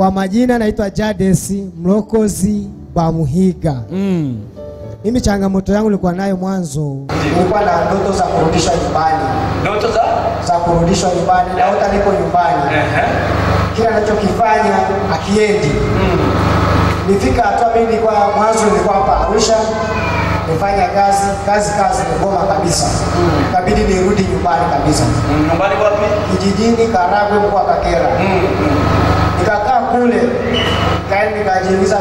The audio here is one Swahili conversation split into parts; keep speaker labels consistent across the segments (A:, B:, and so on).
A: Kwa majina naitwa Jadesi Mlokozi Bamuhiga. Mimi changamoto yangu nilikuwa nayo mwanzo, nilikuwa na ndoto za kurudishwa nyumbani.
B: Ndoto za
A: kurudishwa nyumbani, naota niko nyumbani. Kila ninachokifanya akiendi. Nifika hatua mimi nilikuwa mwanzo nilikuwa hapa Arusha, nifanya kazi ngoma kabisa. Kabidi nirudi nyumbani kabisa.
B: Nyumbani wapi?
A: Kijijini Karagwe mkoa Kagera. Nikakaa kule, nikajiuliza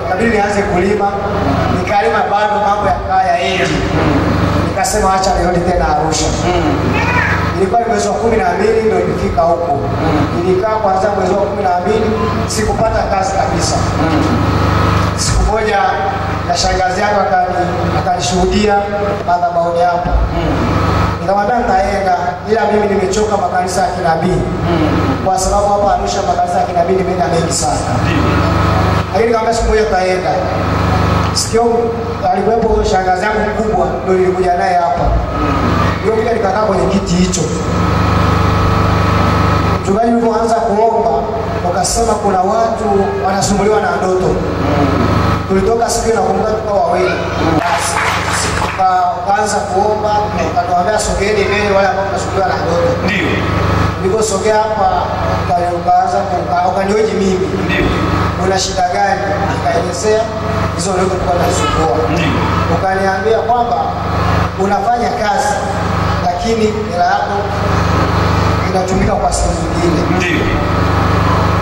A: kabidi nianze kulima. Nikalima bado mambo yakaya endi. Nikasema acha nirudi tena Arusha. Nilikuwa mwezi wa 12 ndio nilifika huko. Nilikaa kwanza mwezi wa 12 sikupata kazi kabisa. Siku moja na shangazi yangu akanishuhudia madhabahuni hapa. Nikamwambia nitaenda, ila mimi nimechoka makanisa ya kinabii. Kwa sababu hapa Arusha makanisa ya kinabii nimeenda mengi sana. Lakini nikamwambia siku moja nitaenda. Sikio alikuwepo shangazi yangu mkubwa ndio nilikuja naye hapa. Ndio pia nikakaa kwenye kiti hicho. Mchungaji alipoanza kuomba, wakasema kuna watu wanasumbuliwa na ndoto. Tulitoka siku na kumbuka tukawa wawili. Tukaanza kuomba, tukawaambia sogeeni mbele wale ambao wanasumbuliwa na ndoto.
B: Ndio.
A: Niliposogea hapa, tukaanza ukanihoji mimi.
B: Ndio.
A: Una shida gani? Nikaelezea hizo ndoto tulikuwa tunasumbua.
B: Ndio.
A: Ukaniambia kwamba unafanya kazi lakini hela yako inatumika kwa siku nyingine.
B: Ndio.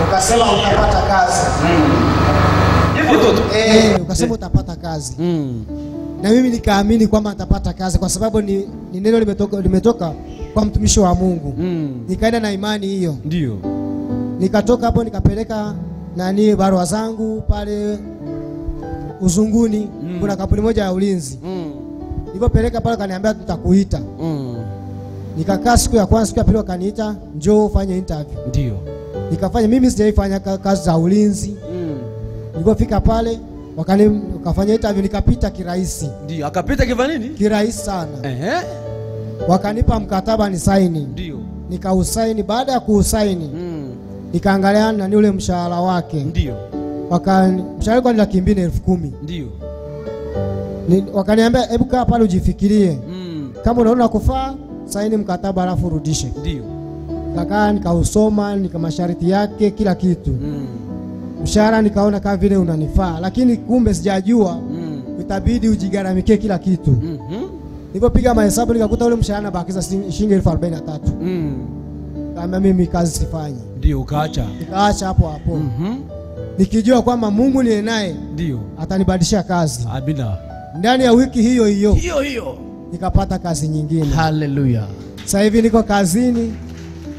A: Ukasema utapata kazi. Ukasema utapata kazi. Na mimi nikaamini kwamba nitapata kazi kwa sababu ni neno limetoka kwa mtumishi wa Mungu. Nikaenda na imani hiyo.
C: Ndio.
A: Nikatoka hapo nikapeleka barua zangu pale Uzunguni. Kuna kampuni moja ya ulinzi. Nilipopeleka pale kaniambia tutakuita. Nikakaa siku ya kwanza, siku ya pili wakaniita njoo ufanye interview.
C: Ndio.
A: Nikafanya, mimi sijaifanya kazi za ulinzi. Nilipofika pale wakafanya interview nikapita kirahisi.
C: Ndio, akapita kiva nini?
A: Kirahisi sana. Wakanipa mkataba ni saini.
C: Ndio.
A: Nikausaini, baada ya kuusaini nikaangalia na ule mshahara wake.
C: Ndio.
A: Mshahara wake ni 210,000.
C: Ndio.
A: Wakaniambia hebu kaa pale ujifikirie. Kama unaona kufaa, saini mkataba alafu rudishe.
C: Ndio.
A: Kakaa nikausoma, masharti yake kila kitu. Mshahara nikaona kama vile unanifaa, lakini kumbe sijajua itabidi ujigaramikie kila kitu. Nilipopiga mahesabu nikakuta ule mshahara bakiza shilingi 43,000. Kama mimi kazi sifanyi.
C: Ndio ukaacha.
A: Nikaacha hapo hapo. Nikijua kwamba Mungu ni naye
C: ndio
A: atanibadilishia kazi.
C: Amina.
A: Ndani ya wiki hiyo
C: hiyo
A: nikapata kazi nyingine.
C: Hallelujah.
A: Sasa hivi niko kazini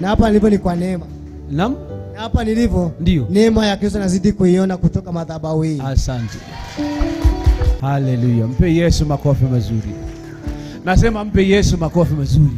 A: na hapa nilipo ni kwa neema.
C: Naam.
A: Hapa nilipo
C: ndio
A: neema ya Kristo nazidi kuiona kutoka madhabahu hii.
C: Asante. Hallelujah. Mpe Yesu makofi mazuri. Nasema mpe Yesu makofi mazuri.